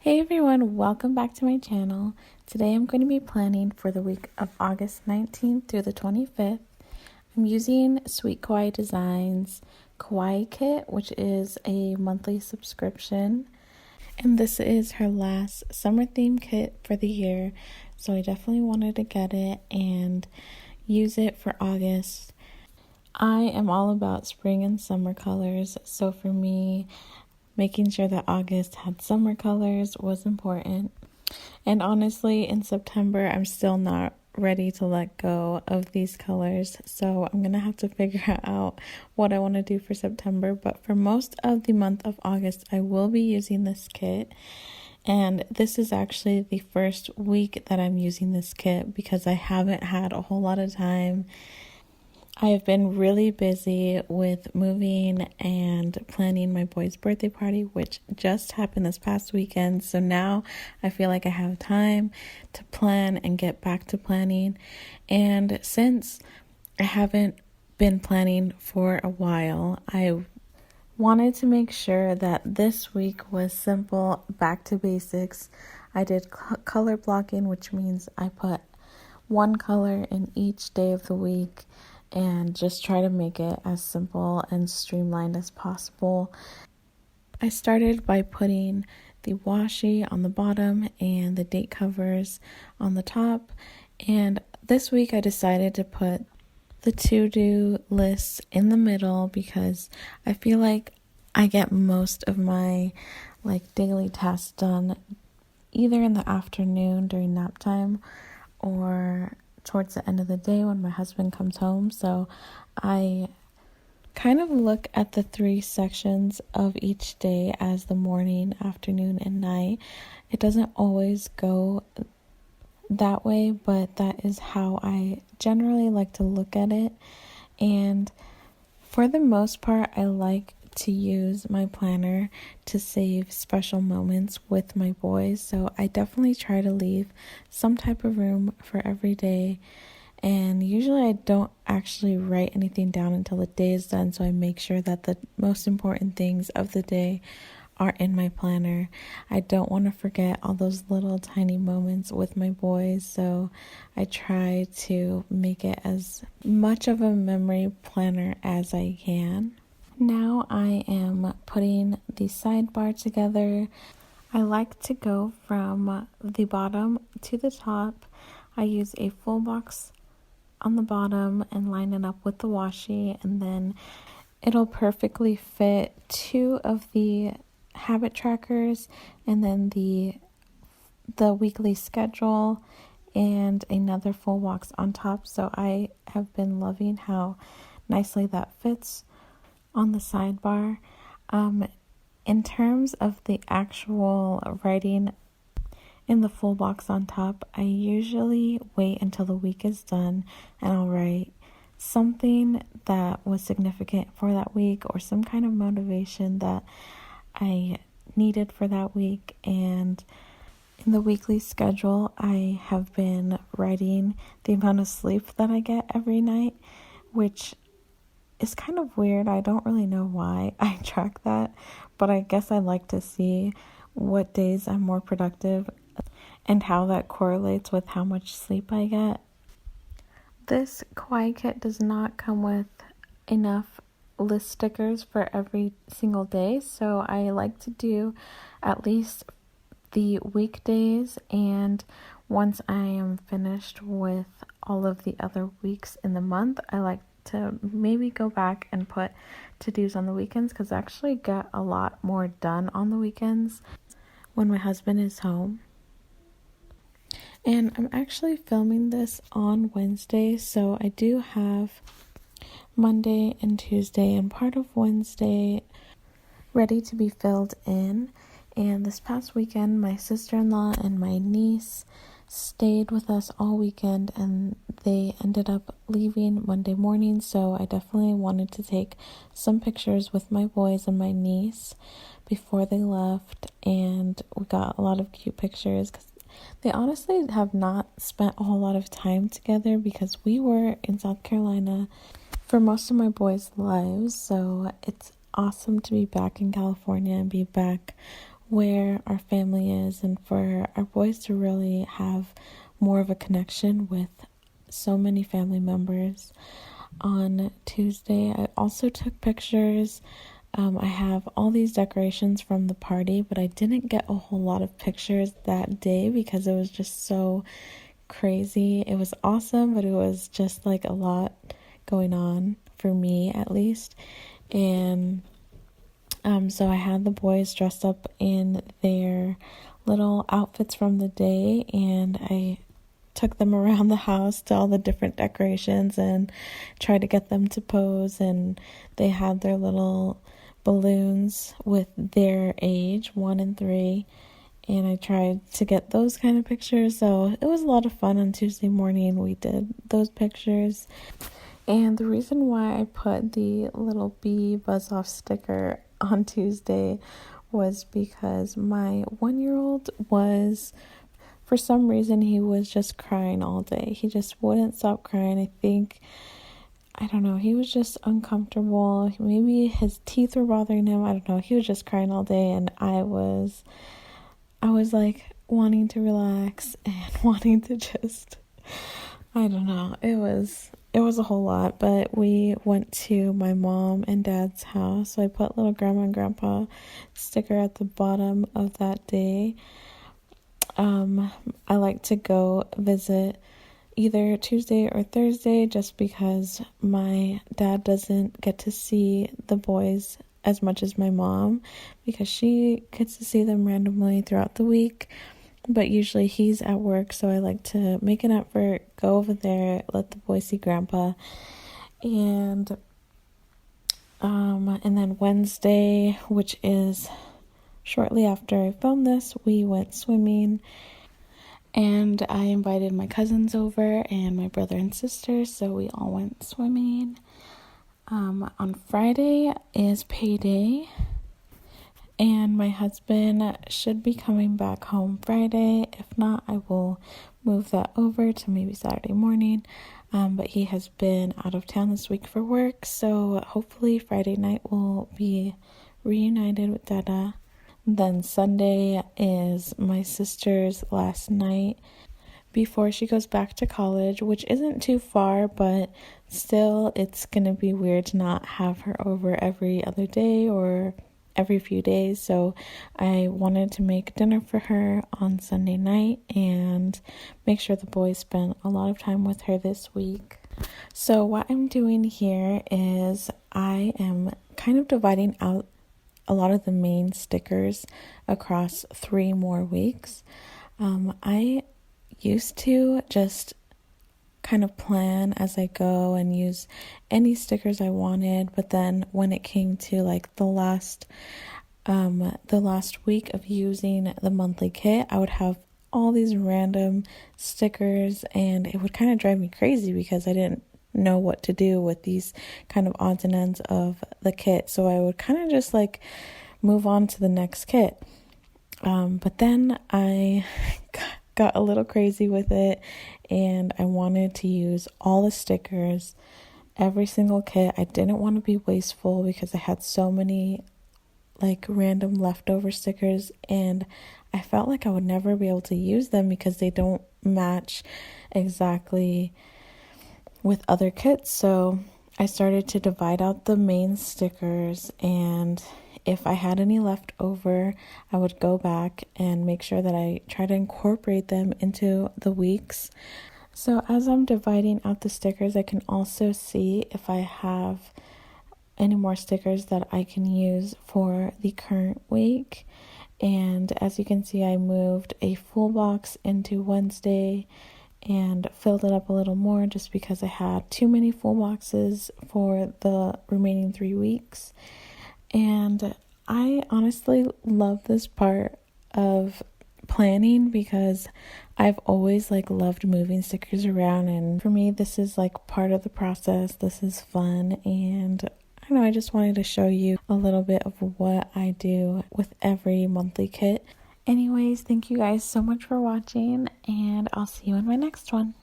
Hey everyone, welcome back to my channel. Today I'm going to be planning for the week of August 19th through the 25th. I'm using Sweet Kawaii Design's Kawaii Kit, which is a monthly subscription. And this is her last summer theme kit for the year, so I definitely wanted to get it and use it for August. I am all about spring and summer colors, so for me, making sure that August had summer colors was important. And honestly, in September, I'm still not ready to let go of these colors. So I'm going to have to figure out what I want to do for September. But for most of the month of August, I will be using this kit. And this is actually the first week that I'm using this kit because I haven't had a whole lot of time. I have been really busy with moving and planning my boy's birthday party, which just happened this past weekend. So now I feel like I have time to plan and get back to planning. And since I haven't been planning for a while, I wanted to make sure that this week was simple, back to basics. I did color blocking, which means I put one color in each day of the week and just try to make it as simple and streamlined as possible. I started by putting the washi on the bottom and the date covers on the top, and this week I decided to put the to-do lists in the middle because I feel like I get most of my daily tasks done either in the afternoon during nap time or towards the end of the day when my husband comes home. So I kind of look at the three sections of each day as the morning, afternoon, and night. It doesn't always go that way, but that is how I generally like to look at it. And for the most part, I like to use my planner to save special moments with my boys. So I definitely try to leave some type of room for every day. And usually I don't actually write anything down until the day is done. So I make sure that the most important things of the day are in my planner. I don't want to forget all those little tiny moments with my boys. So I try to make it as much of a memory planner as I can. Now I am putting the sidebar together. I like to go from the bottom to the top. I use a full box on the bottom and line it up with the washi, and then it'll perfectly fit two of the habit trackers and then the weekly schedule and another full box on top. So I have been loving how nicely that fits on the sidebar. In terms of the actual writing in the full box on top, I usually wait until the week is done and I'll write something that was significant for that week or some kind of motivation that I needed for that week. And in the weekly schedule, I have been writing the amount of sleep that I get every night, which is kind of weird. I don't really know why I track that, but I guess I like to see what days I'm more productive and how that correlates with how much sleep I get. This Kawaii Kit does not come with enough list stickers for every single day, so I like to do at least the weekdays, and once I am finished with all of the other weeks in the month, I like to maybe go back and put to-dos on the weekends because I actually get a lot more done on the weekends when my husband is home. And I'm actually filming this on Wednesday, so I do have Monday and Tuesday and part of Wednesday ready to be filled in. And this past weekend, my sister-in-law and my niece stayed with us all weekend and they ended up leaving Monday morning, so I definitely wanted to take some pictures with my boys and my niece before they left, and we got a lot of cute pictures because they honestly have not spent a whole lot of time together because we were in South Carolina for most of my boys' lives, so it's awesome to be back in California and be back where our family is and for our boys to really have more of a connection with so many family members. On Tuesday, I also took pictures. I have all these decorations from the party, but I didn't get a whole lot of pictures that day because it was just so crazy. It was awesome, but it was just like a lot going on for me at least. And so I had the boys dressed up in their little outfits from the day, and I took them around the house to all the different decorations and tried to get them to pose. And they had their little balloons with their age, 1 and 3, and I tried to get those kind of pictures. So it was a lot of fun. On Tuesday morning we did those pictures. And the reason why I put the little bee buzz off sticker on Tuesday was because my 1-year-old was, for some reason, he was just crying all day. He just wouldn't stop crying. I don't know, he was just uncomfortable. Maybe his teeth were bothering him. I don't know. He was just crying all day, and I was like wanting to relax and wanting to just, I don't know. It was a whole lot, but we went to my mom and dad's house. So I put little grandma and grandpa sticker at the bottom of that day. I like to go visit either Tuesday or Thursday just because my dad doesn't get to see the boys as much as my mom because she gets to see them randomly throughout the week. But usually he's at work, so I like to make an effort, go over there, let the boys see grandpa. And then Wednesday, which is shortly after I filmed this, we went swimming. And I invited my cousins over and my brother and sister, so we all went swimming. On Friday is payday. And my husband should be coming back home Friday. If not, I will move that over to maybe Saturday morning. But he has been out of town this week for work. So hopefully Friday night we'll be reunited with Dada. Then Sunday is my sister's last night before she goes back to college, which isn't too far, but still it's going to be weird to not have her over every other day or every few days. So I wanted to make dinner for her on Sunday night and make sure the boys spent a lot of time with her this week. So what I'm doing here is I am kind of dividing out a lot of the main stickers across 3 more weeks. I used to just kind of plan as I go and use any stickers I wanted, but then when it came to like the last week of using the monthly kit, I would have all these random stickers, and it would kind of drive me crazy because I didn't know what to do with these kind of odds and ends of the kit. So I would kind of just like move on to the next kit. But then I got a little crazy with it, and I wanted to use all the stickers, every single kit. I didn't want to be wasteful because I had so many like random leftover stickers, and I felt like I would never be able to use them because they don't match exactly with other kits. So I started to divide out the main stickers, and if I had any left over, I would go back and make sure that I try to incorporate them into the weeks. So as I'm dividing out the stickers, I can also see if I have any more stickers that I can use for the current week. And as you can see, I moved a full box into Wednesday and filled it up a little more just because I had too many full boxes for the remaining 3 weeks. And I honestly love this part of planning because I've always like loved moving stickers around, and for me this is like part of the process. This is fun, and I don't know, I just wanted to show you a little bit of what I do with every monthly kit. Anyways, thank you guys so much for watching, and I'll see you in my next one.